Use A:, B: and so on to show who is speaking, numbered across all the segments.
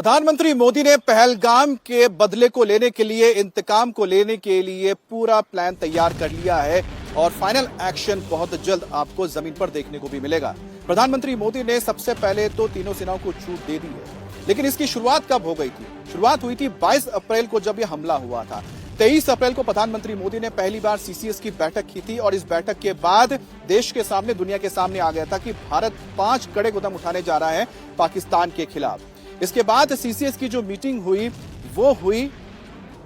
A: प्रधानमंत्री मोदी ने पहलगाम के बदले को लेने के लिए, इंतकाम को लेने के लिए पूरा प्लान तैयार कर लिया है और फाइनल एक्शन बहुत जल्द आपको जमीन पर देखने को भी मिलेगा। प्रधानमंत्री मोदी ने सबसे पहले तो तीनों सेनाओं को छूट दे दी है, लेकिन इसकी शुरुआत कब हो गई थी? शुरुआत हुई थी 22 अप्रैल को, जब यह हमला हुआ था। 23 अप्रैल को प्रधानमंत्री मोदी ने पहली बार सीसीएस की बैठक की थी और इस बैठक के बाद देश के सामने, दुनिया के सामने आ गया था कि भारत 5 कड़े कदम उठाने जा रहा है पाकिस्तान के खिलाफ। इसके बाद सीसीएस की जो मीटिंग हुई वो हुई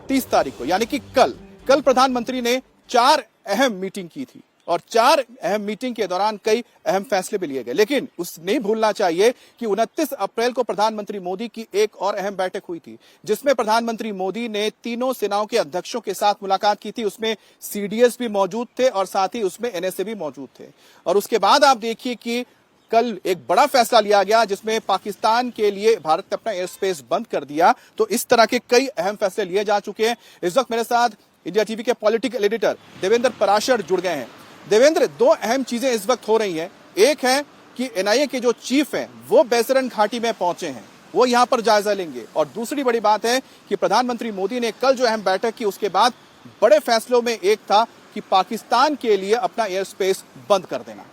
A: 30 तारीख को, यानी कि कल प्रधानमंत्री ने 4 अहम मीटिंग की थी और 4 अहम मीटिंग के दौरान कई अहम फैसले भी लिए गए। लेकिन उस नहीं भूलना चाहिए कि 29 अप्रैल को प्रधानमंत्री मोदी की एक और अहम बैठक हुई थी, जिसमें प्रधानमंत्री मोदी ने तीनों सेनाओं के अध्यक्षों के साथ मुलाकात की थी। उसमें सीडीएस भी मौजूद थे और साथ ही उसमें एनएसए भी मौजूद थे। और उसके बाद आप देखिए कि कल एक बड़ा फैसला लिया गया, जिसमें पाकिस्तान के लिए भारत ने अपना एयर स्पेस बंद कर दिया। तो इस तरह के कई अहम फैसले लिए जा चुके हैं। इस वक्त मेरे साथ इंडिया टीवी के पॉलिटिकल एडिटर देवेंद्र पराशर जुड़ गए हैं। देवेंद्र, 2 अहम चीजें इस वक्त हो रही हैं। एक है कि एनआईए के जो चीफ हैं वो बैसरन घाटी में पहुंचे हैं, वो यहां पर जायजा लेंगे। और दूसरी बड़ी बात है कि प्रधानमंत्री मोदी ने कल जो अहम बैठक की, उसके बाद बड़े फैसलों में एक था कि पाकिस्तान के लिए अपना एयर स्पेस बंद कर देना।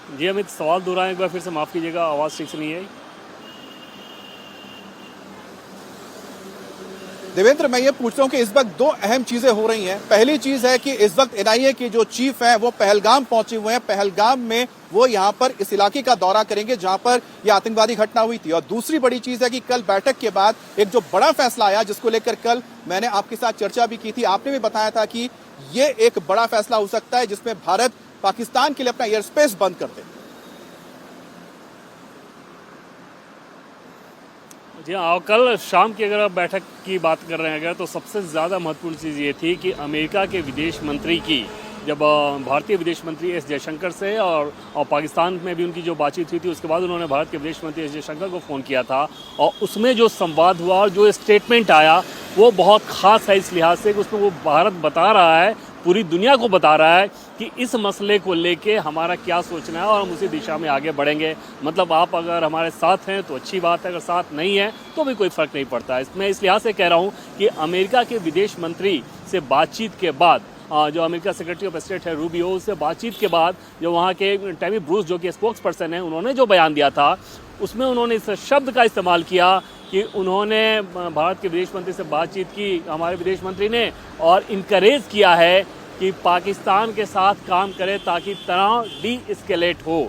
B: जी अमित, सवाल दोहराएं एक बार फिर से, माफ़ कीजिएगा, आवाज़ ठीक से नहीं आई।
A: देवेंद्र, मैं ये पूछ रहा हूं कि इस वक्त 2 अहम चीजें हो रही हैं। पहली चीज है कि इस वक्त एनआईए के जो चीफ हैं वो पहलगाम पहुंचे हुए हैं। पहलगाम में वो यहां पर इस इलाके का दौरा करेंगे जहां पर यह आतंकवादी घटना हुई थी। और दूसरी बड़ी चीज है कि कल बैठक के बाद एक जो बड़ा फैसला आया, जिसको लेकर कल मैंने आपके साथ चर्चा भी की थी, आपने भी बताया था कि ये एक बड़ा फैसला हो सकता है जिसमें भारत पाकिस्तान के लिए अपना एयर स्पेस बंद कर दे।
B: जी हाँ, कल शाम की अगर आप बैठक की बात कर रहे हैं अगर, तो सबसे ज़्यादा महत्वपूर्ण चीज़ ये थी कि अमेरिका के विदेश मंत्री की, जब भारतीय विदेश मंत्री एस जयशंकर से और पाकिस्तान में भी उनकी जो बातचीत हुई थी, उसके बाद उन्होंने भारत के विदेश मंत्री एस जयशंकर को फ़ोन किया था और उसमें जो संवाद हुआ और जो स्टेटमेंट आया वो बहुत ख़ास है इस लिहाज से कि उसमें वो भारत बता रहा है, पूरी दुनिया को बता रहा है कि इस मसले को लेके हमारा क्या सोचना है और हम उसी दिशा में आगे बढ़ेंगे। मतलब आप अगर हमारे साथ हैं तो अच्छी बात है, अगर साथ नहीं है तो भी कोई फ़र्क नहीं पड़ता है। मैं इस लिहाज से कह रहा हूँ कि अमेरिका के विदेश मंत्री से बातचीत के बाद, जो अमेरिका सेक्रेटरी ऑफ स्टेट है रूबियो, उससे बातचीत के बाद जो वहाँ के टैमी ब्रूस जो कि स्पोक्स पर्सन है, उन्होंने जो बयान दिया था उसमें उन्होंने इस शब्द का इस्तेमाल किया कि उन्होंने भारत के विदेश मंत्री से बातचीत की, हमारे विदेश मंत्री ने, और इनकरेज किया है कि पाकिस्तान के साथ काम करें ताकि तनाव डी एस्केलेट हो।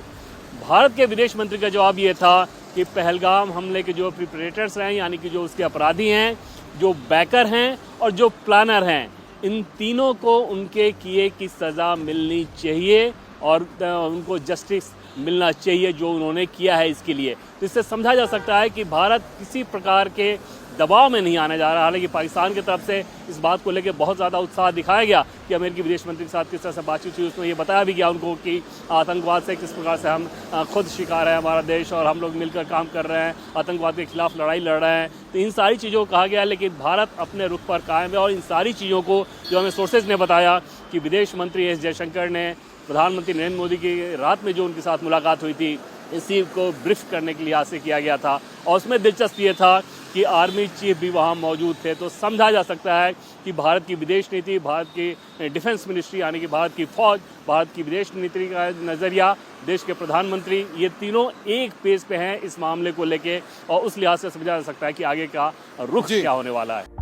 B: भारत के विदेश मंत्री का जवाब ये था कि पहलगाम हमले के जो प्रिपरेटर्स हैं, यानी कि जो उसके अपराधी हैं, जो बैकर हैं और जो प्लानर हैं, इन तीनों को उनके किए की सज़ा मिलनी चाहिए और उनको जस्टिस मिलना चाहिए जो उन्होंने किया है इसके लिए। तो इससे समझा जा सकता है कि भारत किसी प्रकार के दबाव में नहीं आने जा रहा। हालांकि पाकिस्तान की तरफ से इस बात को लेकर बहुत ज़्यादा उत्साह दिखाया गया कि अमेरिकी विदेश मंत्री के साथ किस तरह से बातचीत हुई। उसमें ये बताया भी गया उनको कि आतंकवाद से किस प्रकार से हम खुद शिकार है हमारा देश और हम लोग मिलकर काम कर रहे हैं, आतंकवाद के खिलाफ लड़ाई लड़ रहे हैं। तो इन सारी चीज़ों को कहा गया, लेकिन भारत अपने रुख पर कायम है। और इन सारी चीज़ों को जो हमें सोर्सेज ने बताया कि विदेश मंत्री एस जयशंकर ने प्रधानमंत्री नरेंद्र मोदी की रात में जो उनके साथ मुलाकात हुई थी, इसी को ब्रीफ करने के लिहाज से किया गया था। और उसमें दिलचस्प ये था कि आर्मी चीफ भी वहाँ मौजूद थे। तो समझा जा सकता है कि भारत की विदेश नीति, भारत की डिफेंस मिनिस्ट्री यानी कि भारत की फौज, भारत की विदेश नीति का नज़रिया, देश के प्रधानमंत्री, ये तीनों एक पेज पे हैं इस मामले को लेके। और उस लिहाज से समझा जा सकता है कि आगे का रुख क्या होने वाला है।